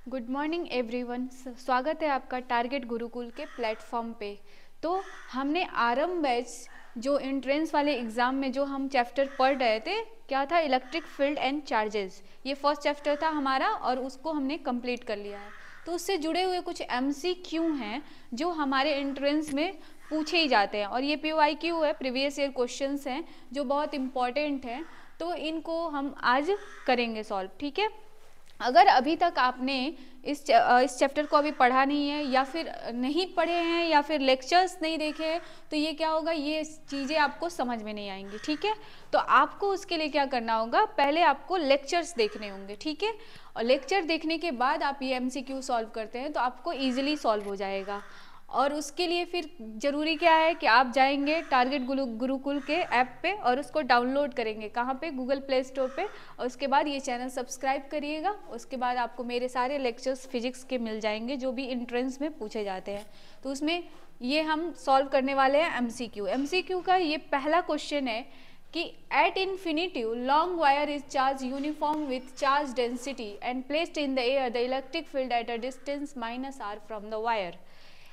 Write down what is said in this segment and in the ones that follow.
Good morning everyone. स्वागत है आपका टारगेट गुरुकुल के प्लेटफॉर्म पे। तो हमने आरंभ बैच जो एंट्रेंस वाले एग्ज़ाम में जो हम चैप्टर पढ़ रहे थे, क्या था, इलेक्ट्रिक फील्ड एंड चार्जेस। ये फर्स्ट चैप्टर था हमारा और उसको हमने कंप्लीट कर लिया है। तो उससे जुड़े हुए कुछ MCQ हैं जो हमारे एंट्रेंस में पूछे ही जाते हैं और ये PYQ है, प्रीवियस ईयर क्वेश्चंस हैं जो बहुत इम्पॉर्टेंट हैं। तो इनको हम आज करेंगे सॉल्व, ठीक है। अगर अभी तक आपने इस चैप्टर को अभी पढ़ा नहीं है या फिर नहीं पढ़े हैं या फिर लेक्चर्स नहीं देखे हैं तो ये क्या होगा, ये चीज़ें आपको समझ में नहीं आएंगी, ठीक है। तो आपको उसके लिए क्या करना होगा, पहले आपको लेक्चर्स देखने होंगे, ठीक है। और लेक्चर देखने के बाद आप ये MCQ सॉल्व करते हैं तो आपको ईजिली सॉल्व हो जाएगा। और उसके लिए फिर ज़रूरी क्या है कि आप जाएंगे टारगेट गुरुकुल के ऐप पे और उसको डाउनलोड करेंगे। कहाँ पे? गूगल प्ले स्टोर पे। और उसके बाद ये चैनल सब्सक्राइब करिएगा। उसके बाद आपको मेरे सारे लेक्चर्स फिजिक्स के मिल जाएंगे जो भी एंट्रेंस में पूछे जाते हैं। तो उसमें ये हम सॉल्व करने वाले हैं MCQ का ये पहला क्वेश्चन है कि at infinitive long wire is charge uniform with charge density and placed in the air the electric field at a distance -r from the wire.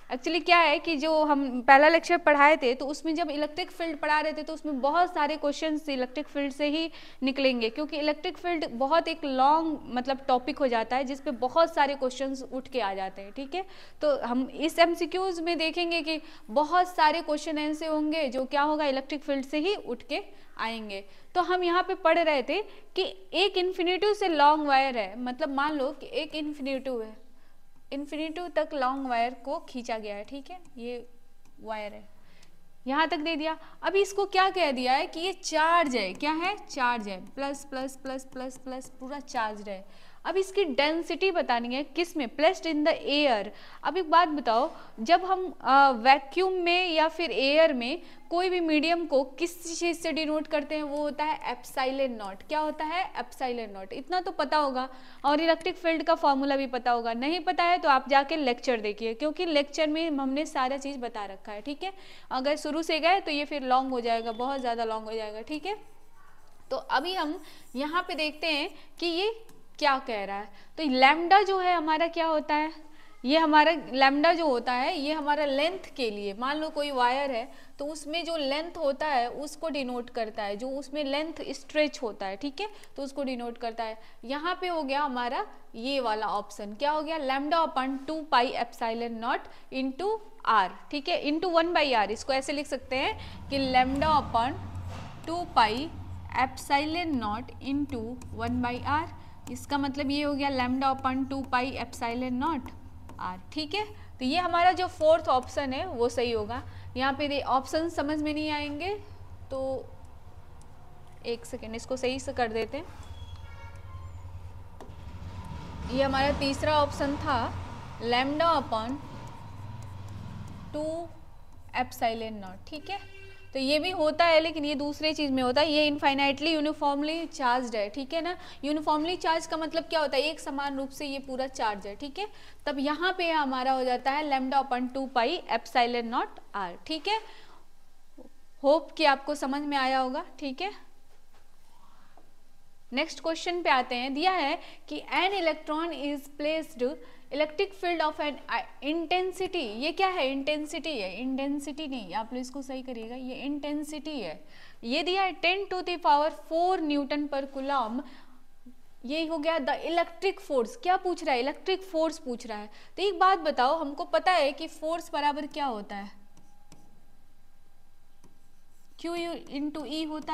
Actually क्या है कि जो हम पहला लेक्चर पढ़ाए थे तो उसमें जब इलेक्ट्रिक फील्ड पढ़ा रहे थे तो उसमें बहुत सारे क्वेश्चंस इलेक्ट्रिक फील्ड से ही निकलेंगे, क्योंकि इलेक्ट्रिक फील्ड बहुत एक लॉन्ग मतलब टॉपिक हो जाता है जिसपे बहुत सारे क्वेश्चंस उठ के आ जाते हैं, ठीक है। तो हम इस MCQs में देखेंगे कि बहुत सारे क्वेश्चन ऐसे होंगे जो क्या होगा, इलेक्ट्रिक फील्ड से ही उठ के आएंगे। तो हम यहाँ पे पढ़ रहे थे कि एक इन्फिनिटिव से लॉन्ग वायर है, मतलब मान लो कि एक इन्फिनिटिव है, इन्फिनिटिव तक लॉन्ग वायर को खींचा गया है, ठीक है। ये वायर है, यहाँ तक दे दिया। अब इसको क्या कह दिया है कि ये चार्ज है, क्या है, चार्ज है, plus plus plus plus plus पूरा चार्ज है। अब इसकी डेंसिटी बतानी है, किस में, प्लेस्ड इन द एयर। अब एक बात बताओ, जब हम वैक्यूम में या फिर एयर में कोई भी मीडियम को किस चीज़ से डिनोट करते हैं, वो होता है एप्सिलॉन नॉट। क्या होता है? Epsilon not. इतना तो पता होगा। और इलेक्ट्रिक फील्ड का फॉर्मूला भी पता होगा। नहीं पता है तो आप जाके लेक्चर देखिए, क्योंकि लेक्चर में हमने सारा चीज़ बता रखा है, ठीक है। अगर शुरू से गए तो ये फिर लॉन्ग हो जाएगा, बहुत ज़्यादा लॉन्ग हो जाएगा, ठीक है। तो अभी हम यहाँ पे देखते हैं कि ये क्या कह रहा है। तो लैम्डा जो है हमारा क्या होता है, ये हमारा लैम्डा जो होता है ये हमारा लेंथ के लिए, मान लो कोई वायर है तो उसमें जो लेंथ होता है उसको डिनोट करता है, जो उसमें लेंथ स्ट्रेच होता है, ठीक है, तो उसको डिनोट करता है। यहाँ पे हो गया हमारा ये वाला ऑप्शन, क्या हो गया, lambda upon 2 pi epsilon not into R, ठीक है, इंटू 1/r। इसको ऐसे लिख सकते हैं कि lambda upon 2 pi epsilon not into 1/r। इसका मतलब ये हो गया lambda upon 2 pi epsilon not R, ठीक है। तो ये हमारा जो फोर्थ ऑप्शन है वो सही होगा। यहाँ पे ऑप्शन समझ में नहीं आएंगे तो एक सेकेंड इसको सही से कर देते हैं। ये हमारा तीसरा ऑप्शन था, लैम्डा अपॉन 2 एप्सिलॉन नॉट, ठीक है। तो ये भी होता है लेकिन ये दूसरे चीज़ में होता है, ये इनफाइनाइटली यूनिफॉर्मली चार्ज्ड है, ठीक है ना। यूनिफॉर्मली चार्ज का मतलब क्या होता है, एक समान रूप से ये पूरा चार्ज है, ठीक है। तब यहाँ पे हमारा हो जाता है lambda upon 2 pi epsilon not R, ठीक है। होप कि आपको समझ में आया होगा, ठीक है। नेक्स्ट क्वेश्चन पे आते हैं। दिया है कि an electron is placed electric field of an intensity, ये क्या है, इंटेंसिटी है, इंटेंसिटी नहीं, आप लोग इसको सही करिएगा, ये इंटेंसिटी है। ये दिया है 10⁴ न्यूटन पर कूलम। ये हो गया द इलेक्ट्रिक फोर्स। क्या पूछ रहा है, इलेक्ट्रिक फोर्स पूछ रहा है। तो एक बात बताओ, हमको पता है कि फोर्स बराबर क्या होता है, Q इंटू ई होता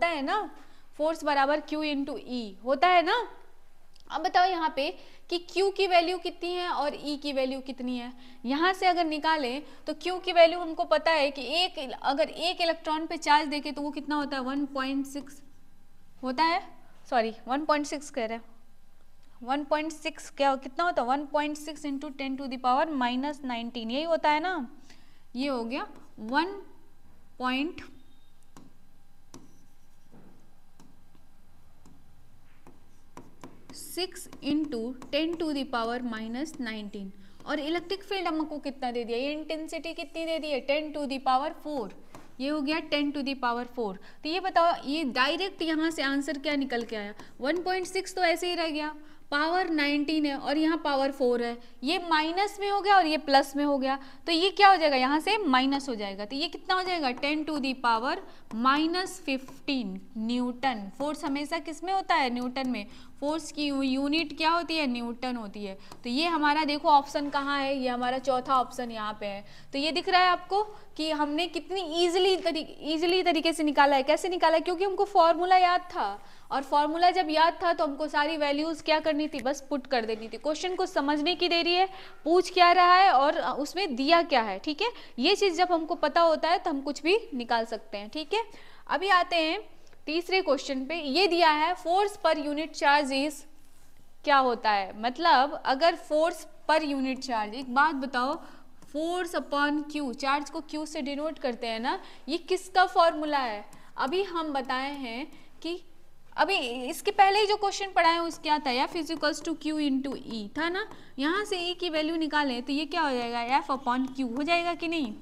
है ना, फोर्स बराबर Q इंटू ई होता है ना। अब बताओ यहाँ पे कि Q की वैल्यू कितनी है और E की वैल्यू कितनी है। यहाँ से अगर निकालें तो Q की वैल्यू हमको पता है कि अगर एक इलेक्ट्रॉन पे चार्ज देके तो वो कितना होता है, 1.6 होता है, सॉरी 1.6 कह रहे हैं, 1.6 क्या कितना होता है, 1.6 इंटू 10⁻⁻19, यही होता है ना। ये हो गया 1.6 इंटू 10⁻⁻19। और इलेक्ट्रिक फील्ड हमको कितना दे दिया, ये इंटेंसिटी कितनी दे दी है, 10⁴। ये हो गया 10⁴। तो ये बताओ, ये डायरेक्ट यहाँ से आंसर क्या निकल के आया, 1.6 तो ऐसे ही रह गया, पावर 19 है और यहाँ पावर 4 है, ये माइनस में हो गया और ये प्लस में हो गया, तो ये क्या हो जाएगा, यहाँ से माइनस हो जाएगा, तो ये कितना हो जाएगा 10 to the power -15 newton. Force हमेशा किस में होता है, न्यूटन में। फोर्स की यूनिट क्या होती है, न्यूटन होती है। तो ये हमारा देखो ऑप्शन कहाँ है, ये हमारा चौथा ऑप्शन यहाँ पे है। तो ये दिख रहा है आपको कि हमने कितनी इजीली तरीके से निकाला है। कैसे निकाला है, क्योंकि हमको फॉर्मूला याद था, और फॉर्मूला जब याद था तो हमको सारी वैल्यूज क्या करनी थी, बस पुट कर देनी थी। क्वेश्चन को समझने की देरी है, पूछ क्या रहा है और उसमें दिया क्या है, ठीक है। ये चीज जब हमको पता होता है तो हम कुछ भी निकाल सकते हैं, ठीक है। अभी आते हैं तीसरे क्वेश्चन पे। ये दिया है force per unit charge is, क्या होता है, मतलब अगर फोर्स पर यूनिट चार्ज, एक बात बताओ, फोर्स अपॉन क्यू, चार्ज को क्यू से डिनोट करते हैं ना, ये किसका फॉर्मूला है। अभी हम बताए हैं कि अभी इसके पहले ही जो क्वेश्चन पढ़ा है उस क्या था, F equals to Q into E था ना। यहाँ से ई की वैल्यू निकालें तो ये क्या हो जाएगा, एफ अपॉन क्यू हो जाएगा कि नहीं,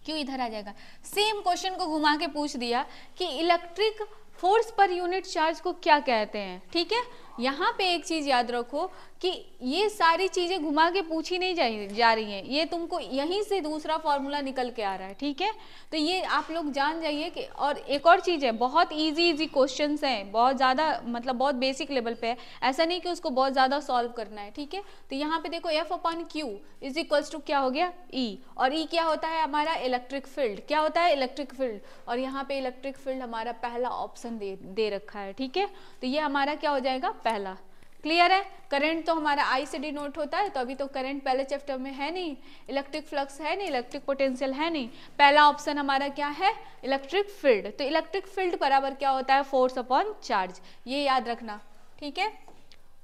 क्यों इधर आ जाएगा। सेम क्वेश्चन को घुमा के पूछ दिया कि electric force per unit charge को क्या कहते हैं, ठीक है। यहाँ पे एक चीज याद रखो कि ये सारी चीजें घुमा के पूछी नहीं जा रही हैं, ये तुमको यहीं से दूसरा फॉर्मूला निकल के आ रहा है, ठीक है। तो ये आप लोग जान जाइए कि, और एक और चीज है, बहुत इजी क्वेश्चंस हैं, बहुत ज्यादा मतलब बहुत बेसिक लेवल पे है, ऐसा नहीं कि उसको बहुत ज्यादा सॉल्व करना है, ठीक है। तो यहाँ पे देखो F upon Q is equals to क्या हो गया, ई, और ई क्या होता है हमारा इलेक्ट्रिक फील्ड, क्या होता है इलेक्ट्रिक फील्ड, और यहाँ पे इलेक्ट्रिक फील्ड हमारा पहला ऑप्शन दे रखा है, ठीक है। तो ये हमारा क्या हो जाएगा, पहला। क्लियर है। करंट तो हमारा आई से डिनोट होता है, तो अभी तो करंट पहले चैप्टर में है नहीं, इलेक्ट्रिक फ्लक्स है नहीं, इलेक्ट्रिक पोटेंशियल है नहीं, पहला ऑप्शन हमारा क्या है, इलेक्ट्रिक फील्ड। तो इलेक्ट्रिक फील्ड बराबर क्या होता है, फोर्स अपॉन चार्ज, ये याद रखना, ठीक है।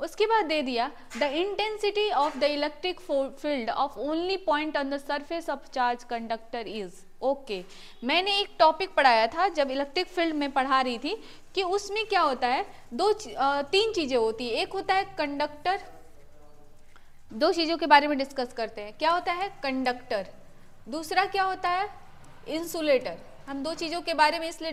उसके बाद दे दिया the intensity of the electric field of only point on the surface of charge conductor is, okay. मैंने एक टॉपिक पढ़ाया था जब इलेक्ट्रिक फील्ड में पढ़ा रही थी कि उसमें क्या होता है, तीन चीजें होती है, एक होता है कंडक्टर, दो चीजों के बारे में डिस्कस करते हैं, क्या होता है कंडक्टर, दूसरा क्या होता है इंसुलेटर। हम दो चीज़ों के बारे में इसलिए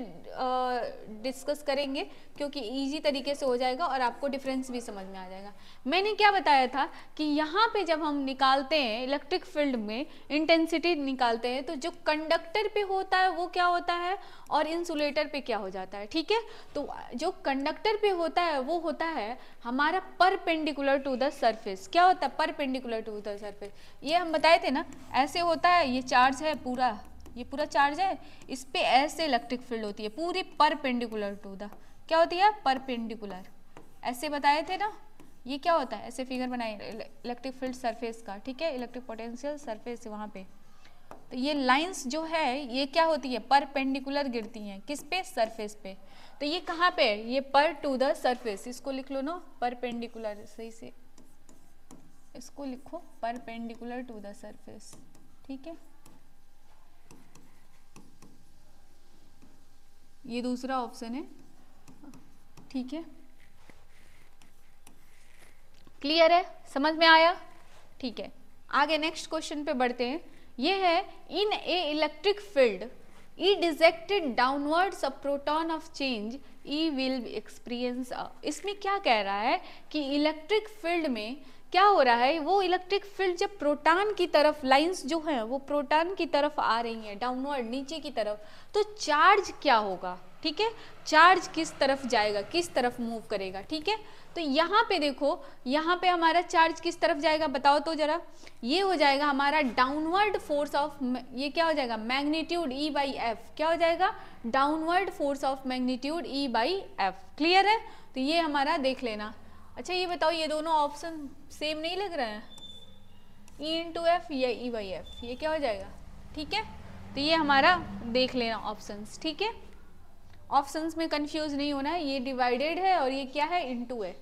डिस्कस करेंगे क्योंकि इजी तरीके से हो जाएगा और आपको डिफरेंस भी समझ में आ जाएगा। मैंने क्या बताया था कि यहाँ पे जब हम निकालते हैं इलेक्ट्रिक फील्ड में इंटेंसिटी निकालते हैं तो जो कंडक्टर पे होता है वो क्या होता है और इंसुलेटर पे क्या हो जाता है, ठीक है। तो जो कंडक्टर पे होता है वो होता है हमारा परपेंडिकुलर टू द सरफेस। क्या होता है परपेंडिकुलर टू द सरफेस, ये हम बताए थे ना, ऐसे होता है, ये चार्ज है पूरा, ये पूरा चार्ज है, इस पे ऐसे इलेक्ट्रिक फील्ड होती है पूरी परपेंडिकुलर टू द, क्या होती है परपेंडिकुलर, ऐसे बताए थे ना। ये क्या होता है, ऐसे फिगर बनाइए इलेक्ट्रिक फील्ड सरफेस का, ठीक है, इलेक्ट्रिक पोटेंशियल सरफेस वहाँ पे। तो ये लाइंस जो है ये क्या होती है परपेंडिकुलर गिरती हैं, किस पे सरफेस पे। तो ये कहाँ पे है, ये पर टू द सरफेस, इसको लिख लो ना परपेंडिकुलर, सही से इसको लिखो परपेंडिकुलर टू द सरफेस, ठीक है। ये दूसरा ऑप्शन है, ठीक है। क्लियर है, समझ में आया, ठीक है। आगे नेक्स्ट क्वेश्चन पे बढ़ते हैं। ये है in a electric field E directed downwards a proton of charge E will experience. इसमें क्या कह रहा है कि इलेक्ट्रिक फील्ड में क्या हो रहा है, वो इलेक्ट्रिक फील्ड जब प्रोटॉन की तरफ, लाइंस जो हैं वो प्रोटॉन की तरफ आ रही हैं डाउनवर्ड नीचे की तरफ, तो चार्ज क्या होगा, ठीक है, चार्ज किस तरफ जाएगा, किस तरफ मूव करेगा, ठीक है। तो यहाँ पे देखो, यहाँ पे हमारा चार्ज किस तरफ जाएगा बताओ तो जरा, ये हो जाएगा हमारा डाउनवर्ड फोर्स ऑफ, ये क्या हो जाएगा मैग्नीट्यूड ई बाई एफ, क्या हो जाएगा downward force of magnitude E by F. Clear है, तो ये हमारा देख लेना। अच्छा ये बताओ, ये दोनों ऑप्शन सेम नहीं लग रहे हैं, ई इंटू एफ या ई बाई एफ, ये क्या हो जाएगा, ठीक है। तो ये हमारा देख लेना ऑप्शंस, ठीक है, ऑप्शंस में कंफ्यूज नहीं होना है, ये डिवाइडेड है और ये क्या है इनटू है,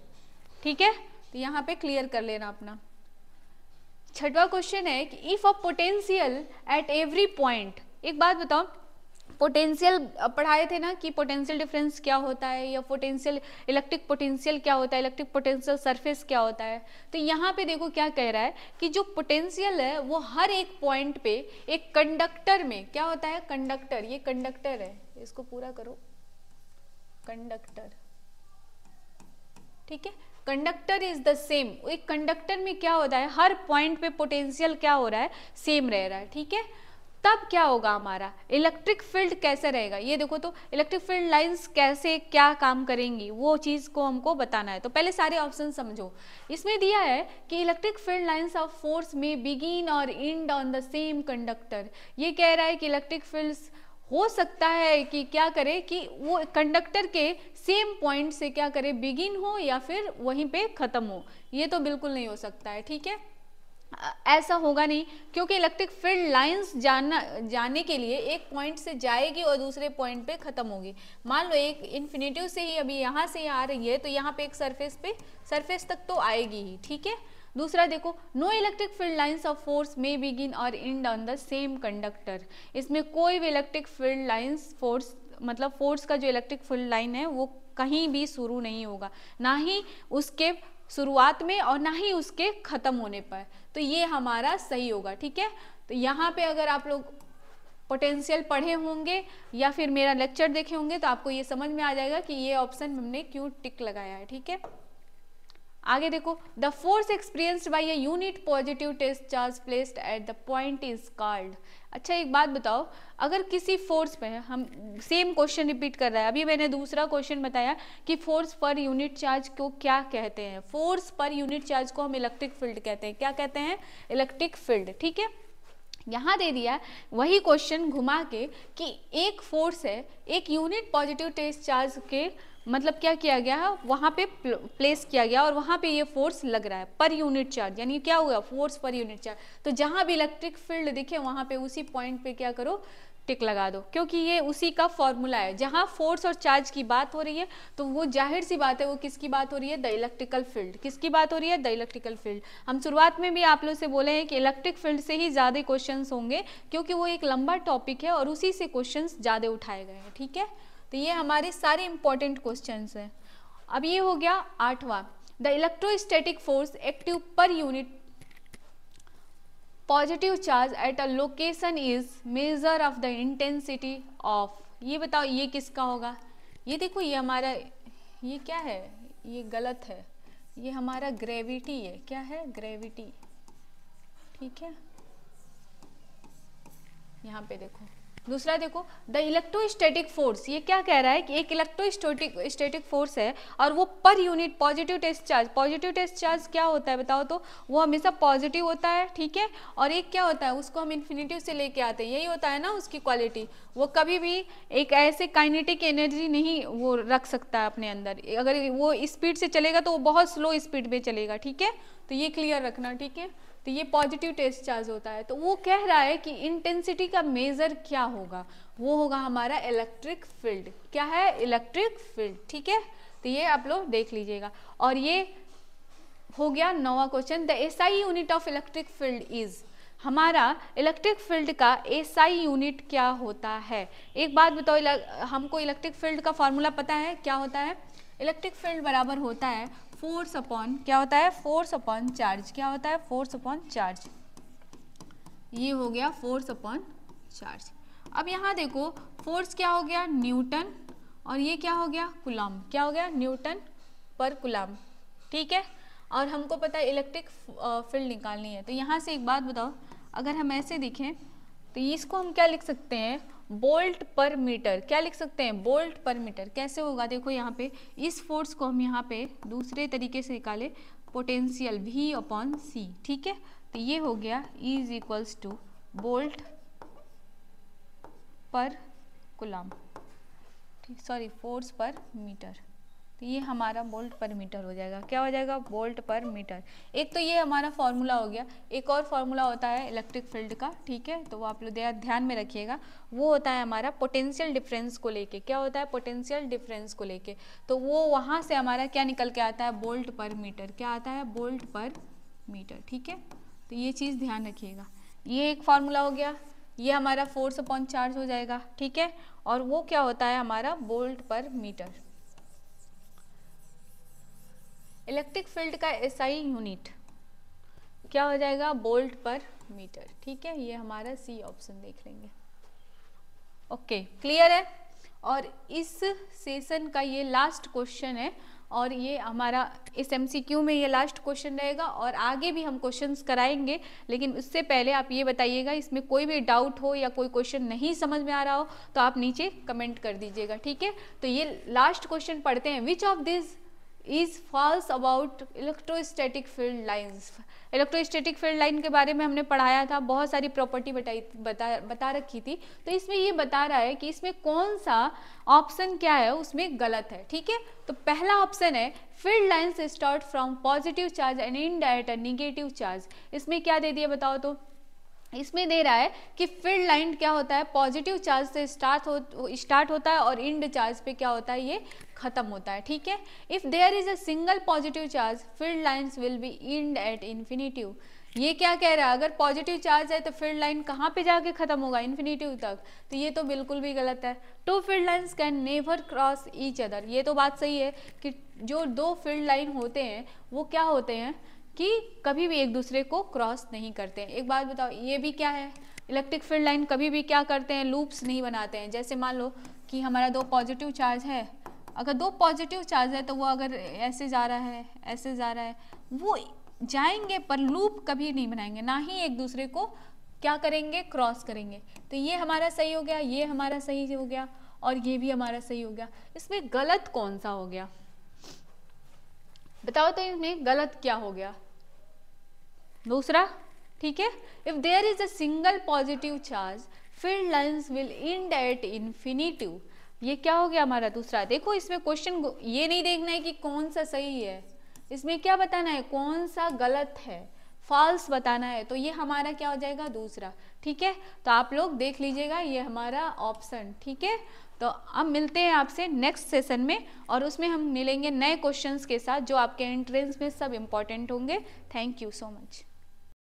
ठीक है। तो यहाँ पे क्लियर कर लेना अपना। छठवां क्वेश्चन है कि if a potential at every point, एक बात बताओ, पोटेंशियल पढ़ाए थे ना कि पोटेंशियल डिफरेंस क्या होता है या पोटेंशियल इलेक्ट्रिक पोटेंशियल क्या होता है, इलेक्ट्रिक पोटेंशियल सरफेस क्या होता है। तो यहाँ पे देखो क्या कह रहा है कि जो पोटेंशियल है वो हर एक पॉइंट पे एक कंडक्टर में क्या होता है, कंडक्टर, ये कंडक्टर है, इसको पूरा करो कंडक्टर, ठीक है। कंडक्टर इज द सेम, एक कंडक्टर में क्या होता है, हर पॉइंट पे पोटेंशियल क्या हो रहा है, सेम रह रहा है, ठीक है। तब क्या होगा हमारा इलेक्ट्रिक फील्ड कैसे रहेगा, ये देखो तो इलेक्ट्रिक फील्ड लाइंस कैसे क्या काम करेंगी वो चीज को हमको बताना है। तो पहले सारे ऑप्शन समझो। इसमें दिया है कि electric field lines of force में बिगिन और end on the same conductor. ये कह रहा है कि इलेक्ट्रिक फील्ड्स हो सकता है कि क्या करे कि वो कंडक्टर के सेम पॉइंट से क्या करे, बिगिन हो या फिर वहीं पे खत्म हो। ये तो बिल्कुल नहीं हो सकता है, ठीक है, ऐसा होगा नहीं, क्योंकि इलेक्ट्रिक फील्ड लाइंस जाने के लिए एक पॉइंट से जाएगी और दूसरे पॉइंट पे खत्म होगी। मान लो एक इन्फिनिटिव से ही अभी यहाँ से आ रही है तो यहाँ पे एक सरफेस तक तो आएगी ही, ठीक है। दूसरा देखो, no electric field lines of force में बिगिन और end on the same conductor. इसमें कोई भी इलेक्ट्रिक फील्ड लाइंस फोर्स मतलब फोर्स का जो इलेक्ट्रिक फील्ड लाइन है वो कहीं भी शुरू नहीं होगा, ना ही उसके शुरुआत में और ना ही उसके खत्म होने पर। तो ये हमारा सही होगा, ठीक है। तो यहाँ पे अगर आप लोग पोटेंशियल पढ़े होंगे या फिर मेरा लेक्चर देखे होंगे तो आपको ये समझ में आ जाएगा कि ये ऑप्शन हमने क्यों टिक लगाया है, ठीक है। आगे देखो, the force experienced by a unit positive test charge placed at the point is called. अच्छा एक बात बताओ, अगर किसी फोर्स पे हम सेम क्वेश्चन रिपीट कर रहा है, अभी मैंने दूसरा क्वेश्चन बताया कि फोर्स पर यूनिट चार्ज को क्या कहते हैं, फोर्स पर यूनिट चार्ज को हम इलेक्ट्रिक फील्ड कहते हैं। क्या कहते हैं? इलेक्ट्रिक फील्ड, ठीक है। यहाँ दे दिया वही क्वेश्चन घुमा के कि एक फोर्स है, एक यूनिट पॉजिटिव टेस्ट चार्ज के मतलब क्या किया गया है, वहाँ पे प्लेस किया गया और वहाँ पे ये फोर्स लग रहा है पर यूनिट चार्ज, यानी क्या हुआ, फोर्स पर यूनिट चार्ज। तो जहाँ भी इलेक्ट्रिक फील्ड दिखे वहाँ पे उसी पॉइंट पे क्या करो, टिक लगा दो, क्योंकि ये उसी का फॉर्मूला है। जहाँ फोर्स और चार्ज की बात हो रही है तो वो जाहिर सी बात है वो किसकी बात हो रही है, द इलेक्ट्रिकल फील्ड। किसकी बात हो रही है? The electrical field. हम शुरुआत में भी आप लोग से बोले हैं कि इलेक्ट्रिक फील्ड से ही ज़्यादा क्वेश्चंस होंगे, क्योंकि वो एक लंबा टॉपिक है और उसी से क्वेश्चंस ज़्यादा उठाए गए हैं, ठीक है। तो ये हमारे सारे इंपॉर्टेंट क्वेश्चंस हैं। अब ये हो गया 8वां, the electrostatic force active per unit positive charge at a location is measure of the intensity of. ये बताओ ये किसका होगा? ये देखो ये हमारा, ये क्या है, ये गलत है, ये हमारा ग्रेविटी है। क्या है? ग्रेविटी, ठीक है। यहाँ पे देखो, दूसरा देखो, द इलेक्ट्रोस्टैटिक फोर्स, ये क्या कह रहा है कि एक इलेक्ट्रोस्टैटिक फोर्स है और वो पर unit positive test charge, positive test charge क्या होता है बताओ तो? वो हमेशा पॉजिटिव होता है, ठीक है। और एक क्या होता है, उसको हम इन्फिनिटिव से लेके आते हैं, यही होता है ना उसकी क्वालिटी। वो कभी भी एक ऐसे काइनेटिक एनर्जी नहीं वो रख सकता है अपने अंदर, अगर वो स्पीड से चलेगा तो वो बहुत स्लो स्पीड में चलेगा, ठीक है। तो ये क्लियर रखना, ठीक है। तो ये पॉजिटिव टेस्ट चार्ज होता है। तो वो कह रहा है कि इंटेंसिटी का मेजर क्या होगा, वो होगा हमारा इलेक्ट्रिक फील्ड। क्या है? इलेक्ट्रिक फील्ड, ठीक है। तो ये आप लोग देख लीजिएगा। और ये हो गया 9वां question, the SI unit of electric field is. हमारा इलेक्ट्रिक फील्ड का एसआई यूनिट क्या होता है? एक बात बताओ, हमको इलेक्ट्रिक फील्ड का फॉर्मूला पता है क्या होता है? इलेक्ट्रिक फील्ड बराबर होता है फोर्स अपॉन, क्या होता है? Force upon charge. क्या होता है? Force upon charge. ये हो गया फोर्स अपॉन चार्ज। अब यहाँ देखो, फोर्स क्या हो गया? न्यूटन, और ये क्या हो गया? कूलम। क्या हो गया? न्यूटन पर कूलम, ठीक है। और हमको पता है इलेक्ट्रिक फील्ड निकालनी है। तो यहाँ से एक बात बताओ, अगर हम ऐसे देखें तो इसको हम क्या लिख सकते हैं? वोल्ट पर मीटर। क्या लिख सकते हैं? वोल्ट पर मीटर। कैसे होगा? देखो यहाँ पे इस फोर्स को हम यहाँ पे दूसरे तरीके से निकाले, पोटेंशियल V अपॉन C, ठीक है। तो ये हो गया E is equals two volt पर कूलम, ठीक, सॉरी फोर्स पर मीटर। तो ये हमारा वोल्ट पर मीटर हो जाएगा। क्या हो जाएगा? वोल्ट पर मीटर। एक तो ये हमारा फॉर्मूला हो गया। एक और फॉर्मूला होता है इलेक्ट्रिक फील्ड का, ठीक है, तो वो आप लोग ध्यान में रखिएगा। वो होता है हमारा पोटेंशियल डिफरेंस को लेके। क्या होता है? पोटेंशियल डिफरेंस को लेके। तो वो वहाँ से हमारा क्या निकल के आता है? वोल्ट पर मीटर। क्या आता है? वोल्ट पर मीटर, ठीक है। तो ये चीज़ ध्यान रखिएगा। ये एक फार्मूला हो गया। ये हमारा फोर्स अपॉन चार्ज हो जाएगा, ठीक है। और वो क्या होता है हमारा? वोल्ट पर मीटर। इलेक्ट्रिक फील्ड का एसआई यूनिट क्या हो जाएगा? वोल्ट पर मीटर, ठीक है। ये हमारा सी ऑप्शन देख लेंगे। ओके, क्लियर है। और इस सेशन का ये लास्ट क्वेश्चन है और ये हमारा इस MCQ में ये लास्ट क्वेश्चन रहेगा, और आगे भी हम क्वेश्चंस कराएंगे, लेकिन उससे पहले आप ये बताइएगा इसमें कोई भी डाउट हो या कोई क्वेश्चन नहीं समझ में आ रहा हो तो आप नीचे कमेंट कर दीजिएगा, ठीक है। तो ये लास्ट क्वेश्चन पढ़ते हैं। Which of this is false about electrostatic field lines. Electrostatic field line के बारे में हमने पढ़ाया था, बहुत सारी प्रॉपर्टी बता रखी थी। तो इसमें ये बता रहा है कि इसमें कौन सा ऑप्शन क्या है उसमें गलत है, ठीक है। तो पहला ऑप्शन है field lines start from positive charge and and at a negative charge. इसमें क्या दे दिया बताओ तो, इसमें दे रहा है कि फील्ड लाइन क्या होता है, पॉजिटिव चार्ज से स्टार्ट होता है और इंड चार्ज पे क्या होता है, ये खत्म होता है, ठीक है। If there is a single positive charge field lines will be end at infinitive. ये क्या कह रहा है, अगर पॉजिटिव चार्ज है तो फील्ड लाइन कहाँ पे जाके खत्म होगा, इन्फिनिटिव तक। तो ये तो बिल्कुल भी गलत है। Two field lines can never cross each other. ये तो बात सही है कि जो दो फील्ड लाइन होते हैं वो क्या होते हैं कि कभी भी एक दूसरे को क्रॉस नहीं करते हैं। एक बात बताओ, ये भी क्या है, इलेक्ट्रिक फील्ड लाइन कभी भी क्या करते हैं, लूप्स नहीं बनाते हैं। जैसे मान लो कि हमारा दो पॉजिटिव चार्ज है, अगर दो पॉजिटिव चार्ज है तो वो अगर ऐसे जा रहा है ऐसे जा रहा है, वो जाएंगे पर लूप कभी नहीं बनाएंगे, ना ही एक दूसरे को क्या करेंगे, क्रॉस करेंगे। तो ये हमारा सही हो गया, ये हमारा सही हो गया, और ये भी हमारा सही हो गया। इसमें गलत कौन सा हो गया बताओ तो, इसमें गलत क्या हो गया, दूसरा, ठीक है। If there is a single positive charge field lines will end at infinitive. ये क्या हो गया हमारा दूसरा। देखो इसमें क्वेश्चन ये नहीं देखना है कि कौन सा सही है, इसमें क्या बताना है, कौन सा गलत है, फॉल्स बताना है। तो ये हमारा क्या हो जाएगा, दूसरा, ठीक है। तो आप लोग देख लीजिएगा ये हमारा ऑप्शन, ठीक है। तो अब मिलते हैं आपसे नेक्स्ट सेशन में, और उसमें हम मिलेंगे नए क्वेश्चंस के साथ जो आपके एंट्रेंस में सब इम्पोर्टेंट होंगे। Thank you so much.